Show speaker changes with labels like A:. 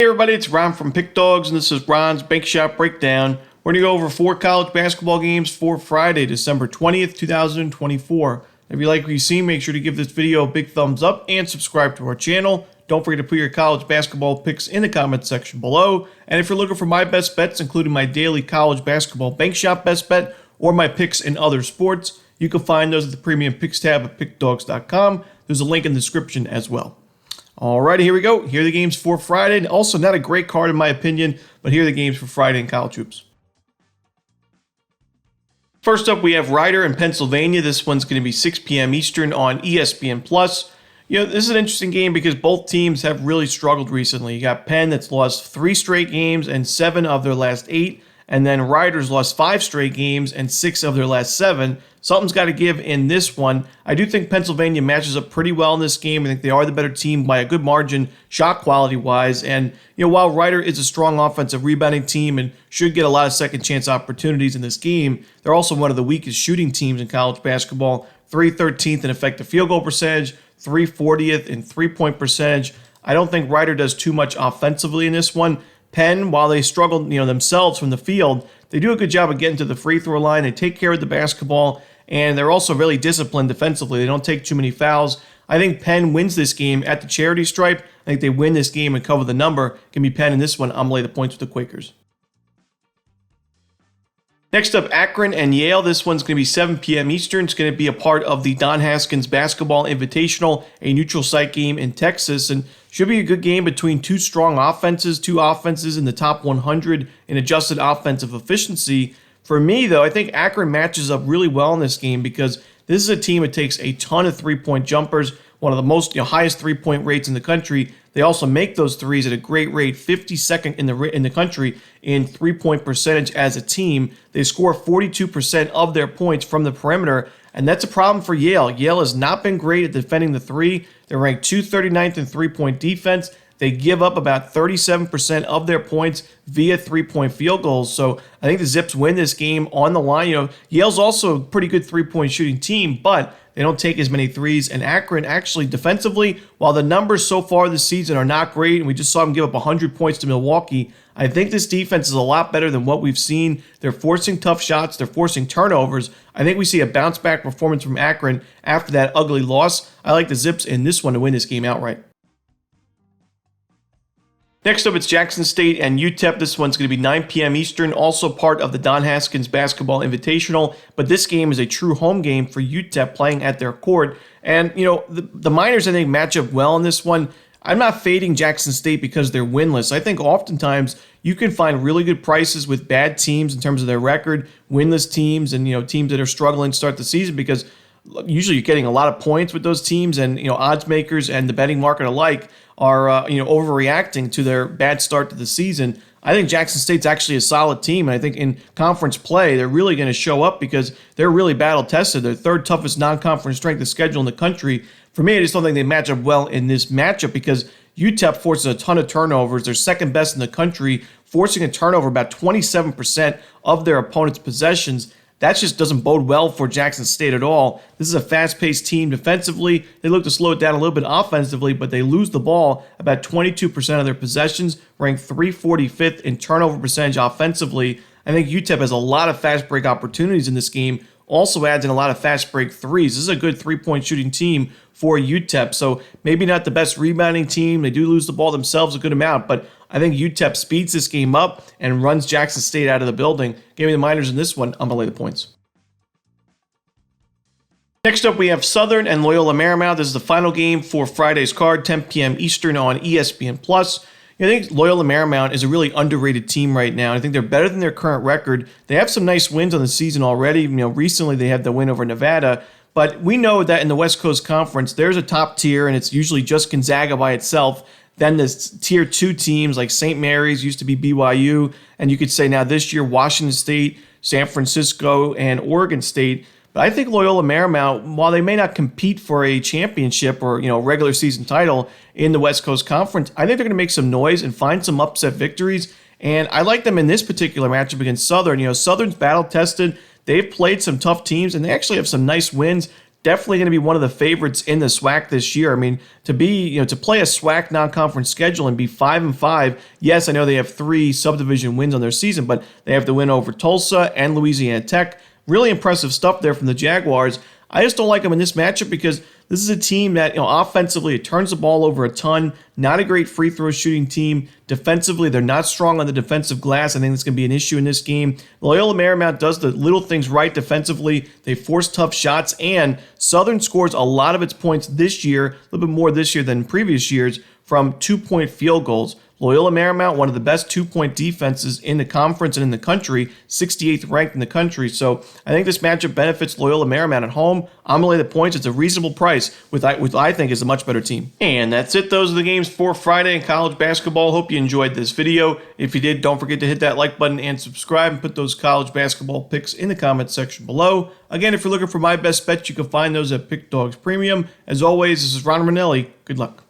A: Hey everybody, it's Ron from Pick Dawgz, and this is Ron's Bank Shot Breakdown. We're going to go over 4 college basketball games for Friday, December 20th, 2024. If you like what you see, make sure to give this video a big thumbs up and subscribe to our channel. Don't forget to put your college basketball picks in the comments section below. And if you're looking for my best bets, including my daily college basketball bank shot best bet or my picks in other sports, you can find those at the premium picks tab at pickdawgz.com. There's a link in the description as well. Alrighty, here we go. Here are the games for Friday. Also, not a great card in my opinion, but here are the games for Friday in college hoops. First up, we have Rider in Pennsylvania. This one's going to be 6 p.m. Eastern on ESPN+. This is an interesting game because both teams have really struggled recently. You got Penn that's lost 3 straight games and 7 of their last 8. And then Riders lost 5 straight games and 6 of their last 7. Something's got to give in this one. I do think Pennsylvania matches up pretty well in this game. I think they are the better team by a good margin, shot quality-wise. And, while Rider is a strong offensive rebounding team and should get a lot of second-chance opportunities in this game, they're also one of the weakest shooting teams in college basketball. 313th in effective field goal percentage, 340th in three-point percentage. I don't think Rider does too much offensively in this one. Penn, while they struggled, themselves from the field, they do a good job of getting to the free throw line. They take care of the basketball, and they're also really disciplined defensively. They don't take too many fouls. I think Penn wins this game at the charity stripe. I think they win this game and cover the number. Give me Penn in this one. I'm going to lay the points with the Quakers. Next up, Akron and Yale. This one's going to be 7 p.m. Eastern. It's going to be a part of the Don Haskins Basketball Invitational, a neutral site game in Texas, and should be a good game between two strong offenses, two offenses in the top 100 in adjusted offensive efficiency. For me, though, I think Akron matches up really well in this game because this is a team that takes a ton of three-point jumpers, one of the most highest three-point rates in the country. They also make those threes at a great rate, 52nd in the country in three-point percentage as a team. They score 42% of their points from the perimeter, and that's a problem for Yale. Yale has not been great at defending the three. They're ranked 239th in three-point defense. They give up about 37% of their points via three-point field goals. So I think the Zips win this game on the line. Yale's also a pretty good three-point shooting team, but they don't take as many threes. And Akron actually defensively, while the numbers so far this season are not great, and we just saw them give up 100 points to Milwaukee, I think this defense is a lot better than what we've seen. They're forcing tough shots. They're forcing turnovers. I think we see a bounce-back performance from Akron after that ugly loss. I like the Zips in this one to win this game outright. Next up, it's Jackson State and UTEP. This one's going to be 9 p.m. Eastern, also part of the Don Haskins Basketball Invitational. But this game is a true home game for UTEP playing at their court. And, the Miners, I think, match up well in this one. I'm not fading Jackson State because they're winless. I think oftentimes you can find really good prices with bad teams in terms of their record, winless teams, and, teams that are struggling to start the season because usually you're getting a lot of points with those teams, and odds makers and the betting market alike are overreacting to their bad start to the season. I think Jackson State's actually a solid team, and I think in conference play they're really going to show up because they're really battle tested. They're third toughest non-conference strength of schedule in the country. For me, I just don't think they match up well in this matchup because UTEP forces a ton of turnovers. They're second best in the country, forcing a turnover about 27% of their opponent's possessions. That just doesn't bode well for Jackson State at all. This is a fast-paced team defensively. They look to slow it down a little bit offensively, but they lose the ball about 22% of their possessions, ranked 345th in turnover percentage offensively. I think UTEP has a lot of fast break opportunities in this game, also adds in a lot of fast break threes. This is a good three-point shooting team for UTEP, so maybe not the best rebounding team. They do lose the ball themselves a good amount, but I think UTEP speeds this game up and runs Jackson State out of the building. Give me the Miners in this one. I'm going to lay the points. Next up, we have Southern and Loyola Marymount. This is the final game for Friday's card, 10 p.m. Eastern on ESPN+. I think Loyola Marymount is a really underrated team right now. I think they're better than their current record. They have some nice wins on the season already. Recently they had the win over Nevada. But we know that in the West Coast Conference, there's a top tier, and it's usually just Gonzaga by itself. Then there's tier 2 teams like St. Mary's, used to be BYU, and you could say now this year Washington State, San Francisco, and Oregon State. But I think Loyola Marymount, while they may not compete for a championship or regular season title in the West Coast Conference, I think they're going to make some noise and find some upset victories. And I like them in this particular matchup against Southern. Southern's battle tested. They've played some tough teams, and they actually have some nice wins. definitely going to be one of the favorites in the SWAC this year. I mean, to play a SWAC non-conference schedule and be 5-5. Yes, I know they have 3 subdivision wins on their season, but they have to win over Tulsa and Louisiana Tech. Really impressive stuff there from the Jaguars. I just don't like them in this matchup because this is a team that, offensively, it turns the ball over a ton. Not a great free throw shooting team. Defensively, they're not strong on the defensive glass. I think that's going to be an issue in this game. Loyola Marymount does the little things right defensively. They force tough shots, and Southern scores a lot of its points this year, a little bit more this year than previous years, from 2-point field goals. Loyola Marymount, one of the best 2-point defenses in the conference and in the country, 68th ranked in the country. So I think this matchup benefits Loyola Marymount at home. I'm going to lay the points. It's a reasonable price with I think is a much better team. And that's it. Those are the games for Friday in college basketball. Hope you enjoyed this video. If you did, don't forget to hit that like button and subscribe and put those college basketball picks in the comment section below. Again, if you're looking for my best bets, you can find those at Pick Dawgz Premium. As always, this is Romanelli. Good luck.